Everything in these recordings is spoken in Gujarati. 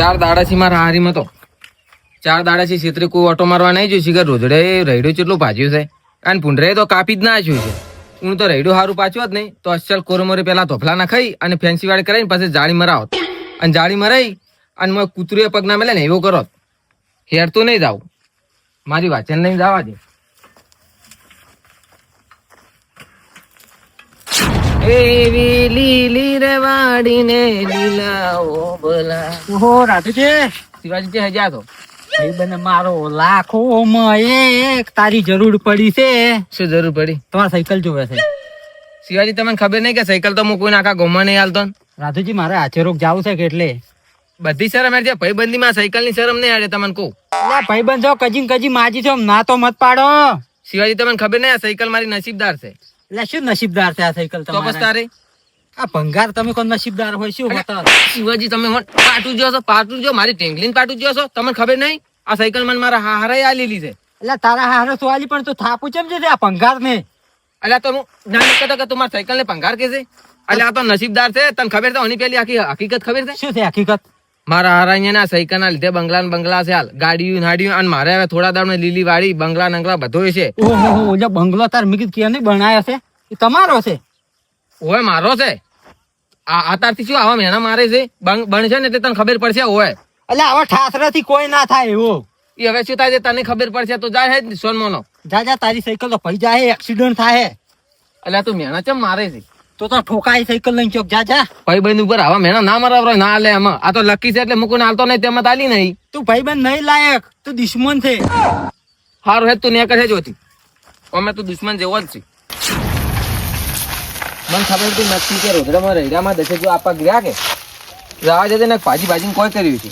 4 દાડાથી મારા હારીમાં તો 4 દાડાથી છેતરી કોઈ ઓટો મારવા નહીં જોઈ શિખર રોજડે રૈડું કેટલું ભાજ્યું છે અને પુંડરે તો કાપી જ ના આપ્યું છે. હું તો રૈડું સારું પાછું જ નહીં તો અસલ કોરમોરે પેલા ધોફલા ના ખાઈ અને ફેન્સી વાળી કરાવીને પછી જાળી મરાવો અને જાળી મરાઈ અને મેં કૂતરું પગ ના મેલે ને એવો કરો હેર તો નહીં જાવ મારી વાચન લઈને જવા દે. એવી લીલી રવાડીને લીલાઓ બોલા. ઓહો રાધુજી, શિવાજી હજા તો ભાઈબંધ મારો લાખોમાં એક તારી જરૂર પડી છે. શું જરૂર પડી? તમારે સાયકલ જોવે છે. શિવાજી તમને ખબર નહીં કે સાયકલ તો હું કોઈ આખા ગોમાં નહીં હાલતો. રાધુજી મારે આચેરોક જાવું છે કે એટલે બધી શરમ યાર છે ભાઈબંધી માં સાયકલ ની શરમ નહીં આડે તમને કહું. ભાઈબંધ જો કજી માજી છો ના તો મત પાડો. શિવાજી તમને ખબર નહીં આ સાયકલ મારી નસીબદાર છે. એટલે શું નસીબદાર છે આ સાયકલ તો બસ તારે આ ભંગાર તમે કોણ નસીબદાર હોય શું હોતા? શિવાજી તમે પાટું જો મારી ટેંગલીને પાટું જો છો તમને ખબર નહીં આ સાયકલ મને મારા હારે આ લીલી છે. એટલે તારા હારે સોવાલી પણ તું થાપું ચમ છે આ ભંગાર ને? એટલે તો હું ના કહેતો કે તમારા સાયકલ ને ભંગાર કે છે. એટલે આ તો નસીબદાર છે. તને ખબર છે આની પેલી આખી હકીકત ખબર છે શું છે હકીકત? મારા હારા અહીંયા સાયકલ ના લીધે બંગલા છે હાલ ગાડીઓ નાડીઓ અને મારે હવે થોડા દાડ લીલી વાળી બંગલા બધો છે. ઓહો ઓલો બંગલો તાર મિકિત કે નહીં બનાયો છે એ તમારો છે? ઓય મારો છે. આ તારથી શું આવા મહેના મારે છે બનશે ને એટલે તને ખબર પડશે. ઓય એટલે આવા ઠાસરા થી કોઈ ના થાય એવો. એ હવે શું થાય છે તને ખબર પડશે તો જાય જ સોનમોનો. જા તારી સાયકલ તો પડી જાય એક્સિડન્ટ થાય. એટલે તું મહેનત ચમ મારે છે તો ઠોકાઈ સાયકલ લઈને ચોક જા. ભાઈબંધ ઉપર આવા મહેનત ના મારા ના લે એમાં. આ તો લકી છે એટલે મૂકીને હાલતો નહીં તેમાં તાલી નહીં. તું ભાઈબંધ નહીં લાયક, તું દુશ્મન છે. હારું હે તું નેકર છે જોતી અમે તું દુશ્મન જેવો જ છે. મને ખબર તું નક્કી કે રોધડામાં રૈડામાં દસે જો આપવા ગયા કે જવા જતે ને ભાજીને કોઈ કર્યું છે.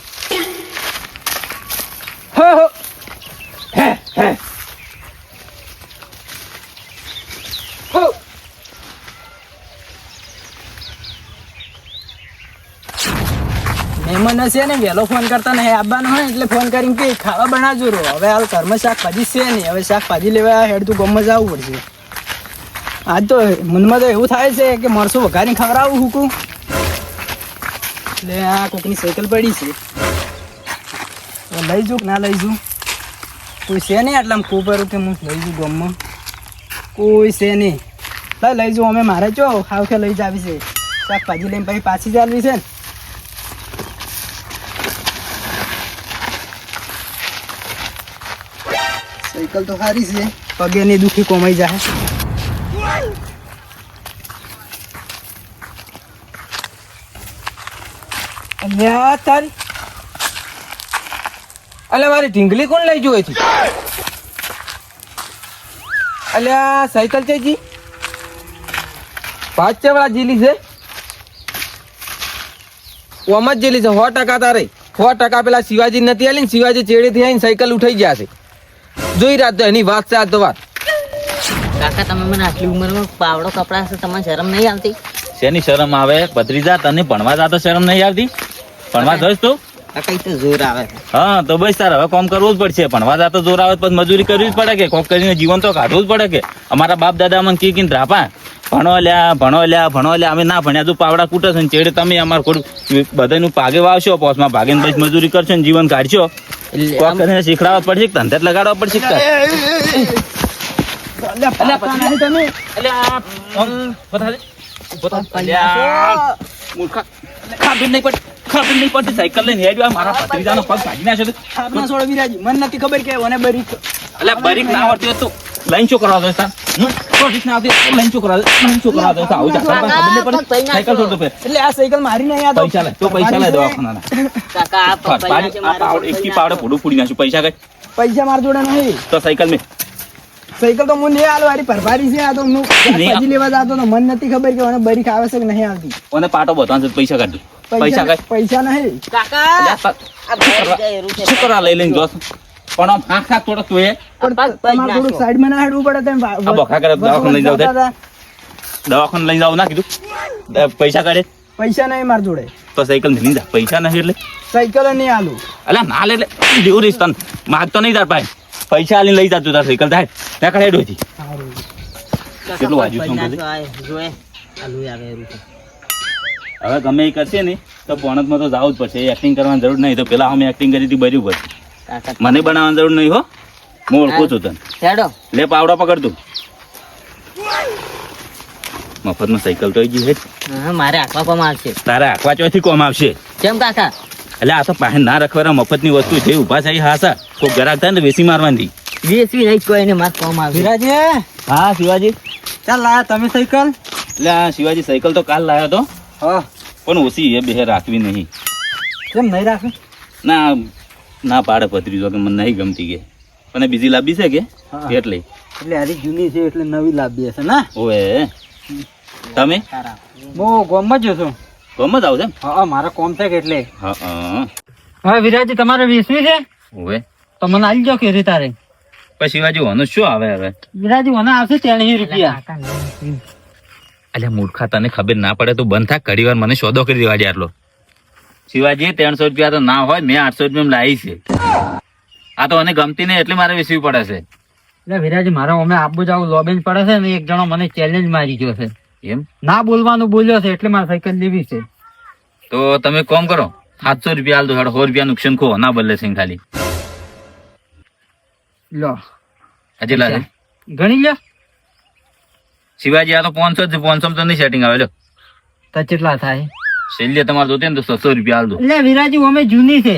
મહેમાન છે ને વહેલો ફોન કરતા નહીં આવવાનો હોય એટલે ફોન કરીને કે ખાવા બનાવજો રો. હવે હાલ ઘરમાં શાકભાજી છે નહીં, હવે શાકભાજી લેવા હેડ તું ગામમાં જવું પડશે. આજ તો મનમાં તો એવું થાય છે કે મરસું વઘારીને ખવડાવું હુકું. એટલે આ કોકની સાયકલ પડી છે લઈ જઉં કે ના લઈ જઉં? કોઈ છે નહીં આટલા કોપર કે હું લઈ જઉં ગામમાં? કોઈ છે નહીં. લઈ જઉં અમે મારે ચો ખાવ કે લઈ જ આવી છે શાકભાજી લઈને પછી પાછી ચાલવી છે ને. સાયકલ તો સારી છે, પગે ની દુખી કોમાઈ જાય. તારી અલ્યા મારી ઢીંગલી કોણ લઈ જોઈ હતી? અલ્યા સાયકલ છે જી પાંચ વાળા જીલી છે ઓમ જ જેલી છે 100% તારે 100% પેલા શિવાજી નથી આલી ને શિવાજી ચેડેથી આવીને સાયકલ ઉઠાઈ ગયા છે. જોઈ રાત તો એની વાત છે આ તો વાત. કાકા તમે મને આટલી ઉંમરમાં પાવડો કપડા છે તમને શરમ નહીં આવતી? શેની શરમ આવે ભત્રીજા? તને ભણવા જાતો શરમ નહીં આવતી? ભણવા જઈશ તું? કઈ તો જોર આવે. હા તો બસ તાર હવે કામ કરવું જ પડશે. ભણવા જાતો જોર આવે પછી મજૂરી કરવી જ પડે કે કોક કરીને જીવન તો કાઢવું જ પડે કે. અમારા બાપ દાદા મને કીને ધ્રાપા ભણો લ્યા અમે ના ભણ્યા તું પાવડા કૂટે છે ને ચેડે તમે અમારે થોડું બધાનું પાગે વાવશો પોસમાં ભાગીને પછી મજૂરી કરશો ને જીવન કાઢશો. કોક કરીને શીખડાવવા પડશે કે ધંધે લગાડવા પડશે કે ખબર નહીં પડતી સાયકલ લઈને હેડ્યો મારા ભત્રીજાનો પગ ભાગી નાખ્યો. મને નથી ખબર કે મને બરીક એટલે બરીક ના આવડતી હતું લઈને શું કરવા દો લઈને શું કરવા દો આવું ખબર નહીં પડે સાયકલ છોડતો એટલે આ સાયકલ મારી નહીં. પૈસા લે તો પૈસા લે દવાખાના એક પાવડે પૂડું ફૂડી નાખ્યું. પૈસા કઈ? પૈસા મારા જોડે નહીં. તો સાયકલ મેં સાયકલ તો હું નહીં આલો વારી પરભારી છે. આ તો હું શાકભાજી લેવા જતો તો મને નથી ખબર કે મને બરીક આવે છે કે નહીં આવતી. અને પાટો બતાવ છે પૈસા કાઢી. પૈસા નહીં કાકા શું કરવા લઈ લઈને જોશ પણ આમ આખા થોડો તું એ થોડુંક સાઈડમાં ના હેડવું પડે. આ બખા કરે દવાખાને લઈ જાવ દવાખાને લઈ જાવ ના કીધું પૈસા કાઢે? પૈસા નહીં મારા જોડે. તો સાયકલ લઈ જા. પૈસા નહીં એટલે સાયકલ નહીં આલું. અલ્યા ના લે એટલે દેવું રહીશ તને માગતો નહીં તાર પાસે. પૈસા આલીને લઈ જાતું તાર સાયકલ થાય ત્યાં કાઢે હેડો હતી કેટલું વાજ્યું છે હવે ગમે એ કરશે ને તો પોણતમાં તો જવું જ પડશે એક્ટિંગ કરવાની જરૂર નહીં તો પેલા અમે એક્ટિંગ કરી હતી બર્યું પડશે કાકા મને બનાવવાની જરૂર નહીં હો હું ઓળખું છું તને હેડો લે પાવડો પકડ તું મફતમાં સાયકલ તો ગઈ હે હા, મારે આખવા કોમ આવશે તારે આખવા ચોથી કોમ આવશે કેમ કાકા એટલે આ તો પાસે ના રખવાના મફતની વસ્તુ જે ઉભા છે એ હાસા કોઈ ગ્રાહક થાય ને વેસી મારવાની વીસવી નહીં કોઈ ને મારે કોમ આવશે વિરાજી હા શિવાજી ચાલ લાયા તમે સાયકલ એટલે આ શિવાજી સાયકલ તો કાલ લાવ્યો તો હા પણ ઓછી એ બે રાખવી નહીં કેમ નહીં રાખે ના ના પાડે પતરી કે મને નહીં ગમતી કે અને બીજી લાંબી છે કે હા. એટલે એટલે હારી જૂની છે એટલે નવી લાવી હશે ને ઓએ તમે હું ગોમમાં જ છું ગમ જ આવશે એમ હા મારા કોમ છે કે એટલે હા હા હા વિરાજી તમારે 20મી છે ઓએ તો મને આવી જાઓ કે તારે પછી શિવાજી ઓનું શું આવે હવે વિરાજી મને આવશે 40 રૂપિયા અલ્યા મૂર્ખા તને ખબર ના પડે તો બંધ થા ઘડી વાર મને સોદો કરી દેવા દે આટલો શિવાજી 300 રૂપિયા તો ના હોય મેં 800 રૂપિયા લાવી છે આ તો મને ગમતી નહીં એટલે મારે વેચવી પડે છે એટલે વિરાજી મારા અમે આબુ જાવ લોબેન પડે છે ને એક જણો મને ચેલેન્જ મારી ગયો છે એમ ના બોલવાનું બોલ્યો છે એટલે મારે સાયકલ લેવી છે તો તમે કોમ કરો 700 રૂપિયા હાલ દો 100 રૂપિયા નુકસાન ખો ના બદલે છે ખાલી લો આજે લાગે ગણી લ્યો શિવાજી આ તો 500 છે 500 તો નહીં સેટિંગ આવે લો તો કેટલા થાય શૈલ્ય તમારે જોતે ને તો 600 રૂપિયા હાલ દો એટલે વિરાજી અમે જૂની છે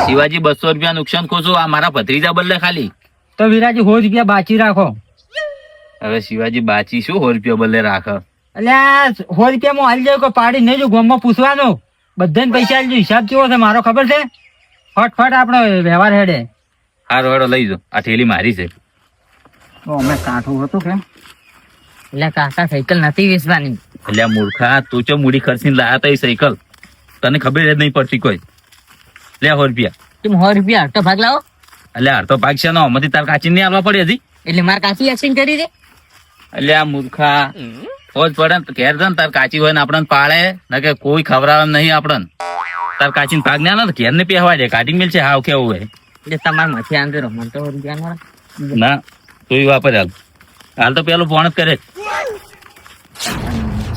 શિવાજી 200 રૂપિયા નુકસાન ખોશો આ મારા ભત્રીજા બદલે ખાલી તો વિરાજી 100 રૂપિયા બાચી રાખો હવે શિવાજી બાચી શું 100 રૂપિયા બદલે રાખ એટલે આ 100 રૂપિયા માં હાલી જાય કે પાડી નહીં જો ગામમાં પૂછવાનું બધાને પૈસા આલજો હિસાબ કેવો છે મારો ખબર છે ફટફટ આપણો વ્યવહાર હેડે હારો હેડો લઈ જાઓ આ થેલી મારી છે અમે કાઠું હતું કેમ એટલે કાકા સાયકલ નથી વેચવાની એટલે આ મૂર્ખા તું ચો મૂડી ખર્ચીને લાયા તા એ સાયકલ તને ખબર જ નહીં પડતી કોઈ લે 100 રૂપિયા તમે 100 રૂપિયા અડધો ભાગ લાવો એટલે અડધો પાક છે નો આમાંથી તાર કાચી નહીં આવવા પડે હજી એટલે મારે કાચી એક્શન કરી દે એટલે આ મૂર્ખા ફોજ પડે ને ઘેર છે ને તાર કાચી હોય ને આપણને પાળે ના કે કોઈ ખવડાવે નહીં આપણને તાર કાચીને ભાગ ના આવે ઘેર ને પહેવા દે કાઢી મેલ છે હાવ કેવું હોય એટલે તમારે મથી આંધે રહો મને તો 100 રૂપિયા મળે ના તું વાપર હાલ હાલ તો પેલું ફોન જ કરે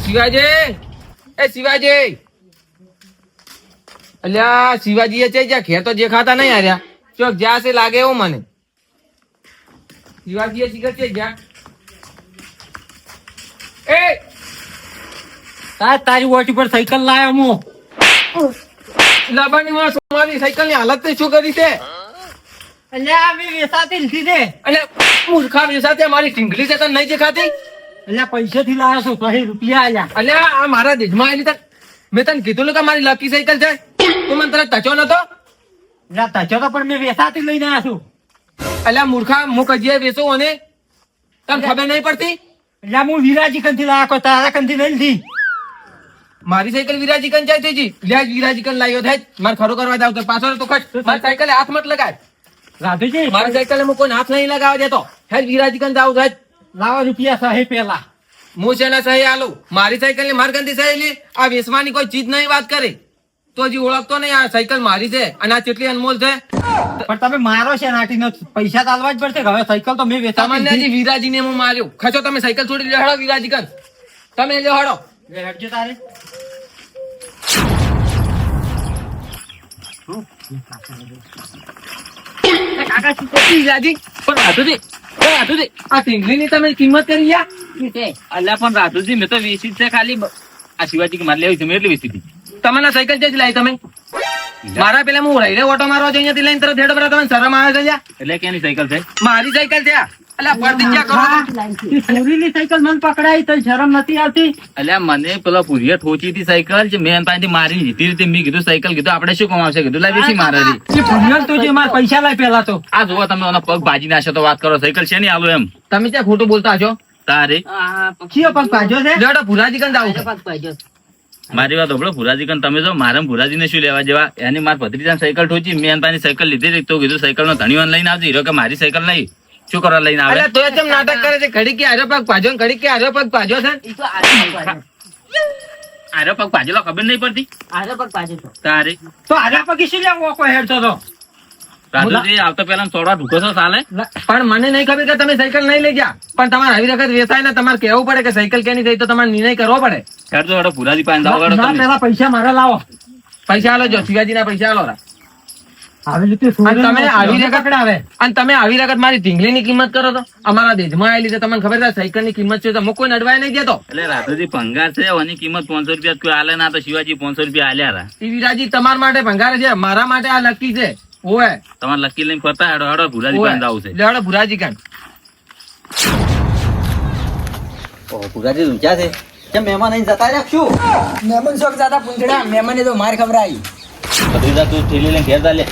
શિવાજી એ શિવાજી અલ્યા શિવાજી એ જ્યાં ઘેર તો દેખાતા નહીં આર્યા ચોક જ્યાં છે લાગે એવું મને શિવાજી એ શિખર છે જ્યાં એ તારી ઓટી પર સાયકલ લાયો હું લાબાની માં મારી સાયકલ ની હાલત તે શું કરી છે એટલે અમે વેસાતી લીધી છે એટલે મૂર્ખા વેસાતે મારી ઢીંગલી છે તને નહીં દેખાતી એટલે પૈસા થી લાવ્યો છું 100 રૂપિયા આલ્યા અલ્યા આ મારા દેશમાં આવેલી તક મેં તને કીધું ને કે મારી લકી સાયકલ છે તું મને તરત ટચો નતો એટલે તચો તો પણ મેં વેસાતી લઈને આવ્યો છું અલ્યા મૂર્ખા હું કજીએ વેચું અને તને ખબર નહીં પડતી એટલે હું વિરાજી કંથી લાવ્યો કોઈ તારા કંથી નહીં લીધી મારી સાયકલ વિરાજી કન જાય છે લે વિરાજી કન લાવ્યો થાય મારે ખરો કરવા જાવ તો પાછળ તો ખટ મારી સાયકલ હાથ મત લગાય રાધુજી મારી સાયકલ હું કોઈ હાથ નહીં લગાવવા દેતો હે વિરાજી કન જાવ થાય લાવો રૂપિયા સહી પેલા હું છે ને સહી આલું મારી સાયકલ ની માર કંથી સહી લે આ વેચવાની કોઈ ચીજ નહીં વાત કરે તો હજી ઓળખતો નહીં આ સાયકલ મારી છે અને આ કેટલી અનમોલ છે પણ તમે મારો છે નાટીનો પૈસા તો આલવા જ પડશે કે હવે સાયકલ તો મેં વેચાતી તમને લીધી. હજી વિરાજી ને હું માર્યો ખચો તમે સાયકલ છોડી લેહડો વિરાજી કન તમે લેહડો લે હેડજો તારે કાકા વિરાજી પણ રાધુજી આ ઢીંગલી ની તમે કિંમત કરી યા અલ્યા પણ રાધુજી મેં તો વેચી જ છે ખાલી આ શિવાજી કે મારે લેવી છે મેં એટલે વેચી હતી તમારા સાયકલ જ લાવી તમે મારા પેલા હું રહીને ઓટો મારવા જઈ અહીંયાથી લઈને તરત હેડ પર તમે શરમ આવે છે લ્યા? એટલે ક્યાંની સાયકલ છે મારી સાયકલ છે આ. અલ્યા પડતી ક્યાં કરો છો? ચોરીની સાયકલ મને પકડાઈ તો શરમ નથી આવતી અલ્યા મને પેલા પુરિયા ઠોચી હતી સાયકલ જે મેં એના પાસેથી મારી જીતી હતી મેં કીધું સાયકલ કીધું આપણે શું કમાવશે કીધું લાવી વેચી મારે રી. એ ભૂલ્યો તો જે મારા પૈસા લાય પેલા તો આ જોવો તમે એનો પગ ભાજી નાખશો તો વાત કરો સાયકલ છે નહીં આલો એમ તમે ક્યાં ખોટું બોલતા છો? તારે કયો પગ ભાજ્યો છે લેડો ભુરાજી કન જાવું છે. પગ પાડ્યો મારી વાત હોભળો ભુરાજી કન તમે જો મારા ભુરાજીને શું લેવા જેવા એની માર ભત્રીજાને સાયકલ ઠોચી મેં એના પાસેથી સાયકલ લીધી હતી તો કીધું સાયકલ નો ધણીવાન લઈને આવજો હીરો કે મારી સાયકલ નહીં શું કરવા લઈને આવે અલ્યા તોય કેમ નાટક કરે છે? ઘડી કે હારો પગ ભાજો ને ઘડી કે હારો પગ ભાજો છે. ઈ તો આરે પગ પાડ્યો આરો પગ ભાજેલો ખબર નહીં પડતી આરે પગ પાડ્યો તો તારે તો આજા પગી શું લેવો કોઈ હેડતો તો રાજુજી આવતા પેલા થોડા ઢુકો છો ચાલે પણ મને નહીં ખબર કે તમે સાયકલ નહીં લઈ ગયા પણ તમારે આવી વખત વેચાય ને તમારે કહેવું પડે કે સાયકલ કેની થઈ તો તમારે નિર્ણય કરવો પડે. હેડ તો હેડો ભુરાજી પાસે જાઓ હેડો ના તમે પેલા પૈસા મારા લાવો પૈસા આલો જો શિવાજીના પૈસા આલો રા. આવી રીતે અને તમે આવી વખત પકડાવે અને તમે આવી વખત મારી ઢીંગલીની કિંમત કરો તો અમારા દેશમાં આવેલી છે તમને ખબર છે સાયકલની કિંમત છે તો હું કોઈ નડવાય નહીં દેતો. એટલે રાધુજી ભંગાર છે એની કિંમત 500 રૂપિયા કોઈ આલે ના તો શિવાજી 500 રૂપિયા આલ્યા રા. ઈ વિરાજી તમારા માટે ભંગાર છે મારા માટે આ લકી છે. ઓય તમારે લકી લઈને ફરતા હેડો હેડો ભુરાજી પાસે આવું છે. લેવડો ભુરાજી કાન પુરાજી ઊંચા છે કેમ મહેમાન અહીં જતા રાખશું મહેમાન શોખ જાતા પૂંછડા મહેમાને તો માર ખવડાવી ભત્રીજા તું થેલી લઈને ઘેર જા લે.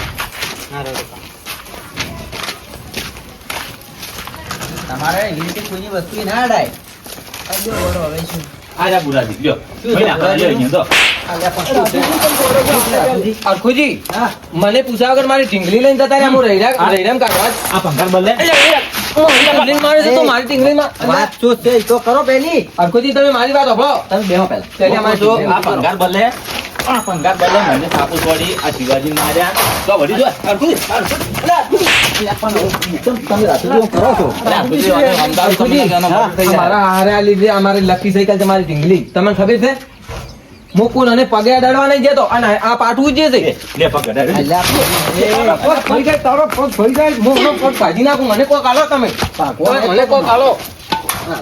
તમારે એવી રીતે કોઈની વસ્તુ ના અડાય આ જા ભુરાજી લ્યો. ભાઈ આપણે લ્યો અહીંયા તો. અરખુજી મને પૂછ્યા વગર મારી ઢીંગલી લઈને જતા રહ્યા. હું રૈરામ કાઢવા જ. આ ભંગાર બદલે ઢીંગલી મારે છે તો મારી ઢીંગલીમાં વાત શું છે એ તો કરો પહેલી અરખુજી તમે મારી વાત સાંભળો. તમે બેહો પહેલા પહેલા મારી જો ઢીંગલી આ ભંગાર બદલે આ ભંગાર બદલે મને સાપુ છોડી આ શિવાજી માર્યા તો વળી જો તમે રાત્રે કરો છો મારા હારે આ લીધે અમારી લકી સાયકલ છે મારી ઢીંગલી તમને ખબર છે મૂકું અને પગે અડાડવા નહીં જતો અને આ પાટવું જ છે. લે પકડ પગ ફરી જાય તારો પગ ફરી જાય હું હમણાં પગ ભાજી નાખું મને કોક આલો તમે મને કોક આલો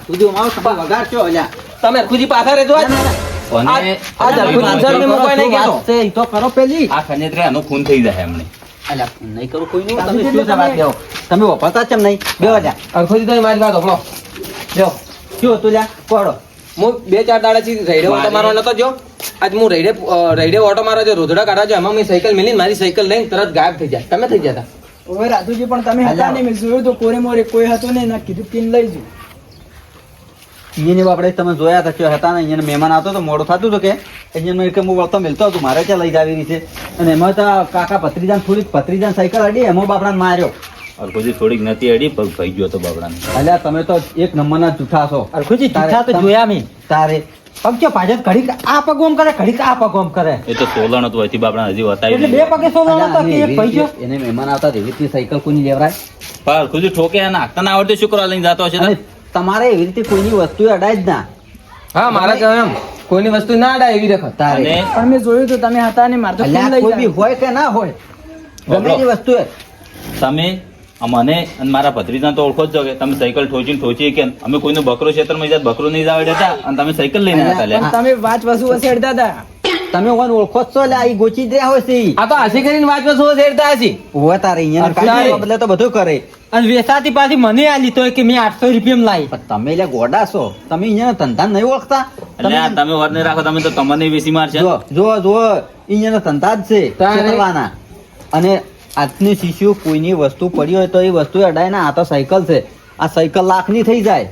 તું જો મારો તમે વગાડશો અલ્યા તમે ખુજી પાછા રહેજો આજ આ જરખુજી સર ને મૂકવા નહીં કહેતો. વાત છે એ તો કરો પહેલી આ ખનેત્રે આનો ખૂન થઈ જાય હમણે. અલ્યા નહીં કરું કોઈનું તમે શું છે વાત બેહો તમે વપરતા ચમ નહીં બેહો જા અરખુજી તમે મારી વાત સાંભળો. બેહો શું હતું લ્યા કોડો હું 2-4 દાડાથી રેડે ઓટો મારવા નતો જો આજ હું રેડે ઓટો મારવા જો રોધડા કાઢવા જો એમાં મેં સાયકલ મેલીને મારી સાયકલ લઈને તરત ગાયબ થઈ જાય. તમે થઈ જતા ઓય રાજુજી પણ તમે હતા નહીં મેં જોયું તો કોરે મોરે કોઈ હતું નહીં ના કીધું પીન લઈ જુ એને આપણે તમે જોયા હતા કે હતા ને અહીંયા મહેમાન આવતો તો મોડું થતું હતું કે અહીંયા કે હું વળતો મિલતો હતું મારે ક્યાં લઈ જાવી રહી છે અને એમાં તો કાકા ભત્રીજાન સાયકલ અડી એમાં બાપડાને માર્યો અરખુજી થોડીક નથી અડી પગ થઈ ગયો તો બાબડાને. અલ્યા તમે તો એક નંબરના જૂઠા છો અરખુજી જૂઠા તો જોયા મેં તારે પગ જો પાછળ ઘડીક આ પગ ઓમ કરે ઘડીક આ પગ ઓમ કરે એ તો સોલણ હતું અહીંથી બાબડા હજી વતાવી એટલે બે પગે સોલવાનો હતો કે એક પૈસો એને મહેમાન આવતા એવી રીતની સાયકલ કોઈની લેવરાય પણ અરખુજી ઠોકે અને હાકતા ના આવડે શું કરવા લઈને જતો હશે અને તમારે એવી રીતે કોઈની વસ્તુ અડાય જ ના હા મારા કહે એમ કોઈની વસ્તુ ના અડાય એવી રખત. તારે અને પણ મેં જોયું તો તમે હતા નહીં માર તો અલ્યા પીન લઈ કોઈ બી જાય હોય કે ના હોય ગમે એની વસ્તુ હોય તમે મને અને મારા ભત્રીજાને તો ઓળખો જ છો કે તમે સાયકલ ઠોચી કે અમે કોઈનો બકરો ક્ષેત્રમાં જાય બકરો નહીં જાવ દેતા અને તમે સાયકલ લઈને આવતા લે. પણ તમે વાત વસુ વસેડતા હતા તમે ઓન ઓળખો જ છો એટલે આ ઈ ગોચી જ રહ્યા હોય છે ઈ. આ તો હસી કરીને વાંચમાં શું શેરતા હશી. હોય તારે અહીંયા કાઢવા બદલે તો બધું કરે અને વેસાતી પાછી મને આલી તો કે મેં 800 રૂપિયા લાવી પણ તમે એટલે ગોડા છો તમે અહીંયા ધંધા નહીં ઓળખતા એટલે આ તમે વર નહીં રાખો તમે તો તમને વેસી મારશે. જો અહીંયા ધંધા જ છે તારે. છેતરવાના. અને આજનું શિશુ કોઈની વસ્તુ પડી હોય તો એ વસ્તુ અડાય ના આ તો સાયકલ છે આ સાયકલ લાખની થઈ જાય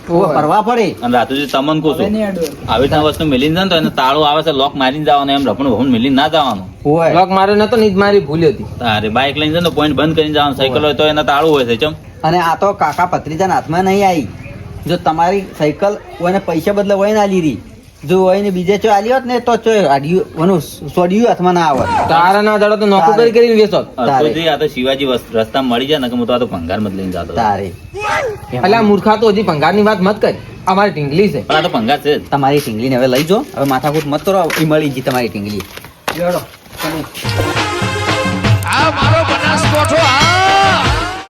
પરવા પડે અને રાતુજી તમને કહું હવે છું નહીં અડો આવી રીતના વસ્તુ મેલીને જાય ને તો એને તાળું આવે છે લોક મારીને જવાનું એમ રપણ ભવન મેલીને ના જવાનું. હોય લોક માર્યો નતો ને ઈ જ મારી ભૂલ હતી. તારે બાઇક લઈને જાય ને પોઈન્ટ બંધ કરીને જવાનું સાયકલ હોય તો એના તાળું હોય છે ચમ. અને આ તો કાકા ભત્રીજાના હાથમાં નહીં આવી જો તમારી સાયકલ કોઈને પૈસા બદલે હોય ને આલી રહી જો હોય ને બીજે ચો આલી હોત ને તો ચો આડ્યું સોડિયું હાથમાં ના આવે તારા ના દડો તો નોકરી કરી કરીને વેચો. અરખુજી આ તો શિવાજી રસ્તા મળી જાય ને કે હું તો આ તો ભંગાર મત લઈને જતો. તારે અલ્યા મૂર્ખા તો હજી ભંગારની વાત મત કરી અમારી ઢીંગલી છે. પણ આ તો ભંગાર છે જ. તમારી ટીંગલીને હવે લઈ જો હવે માથાકૂટ મત કરો એ મળી ગઈ તમારી ટીંગલી લેવડો આ મારો બનાસકોઠો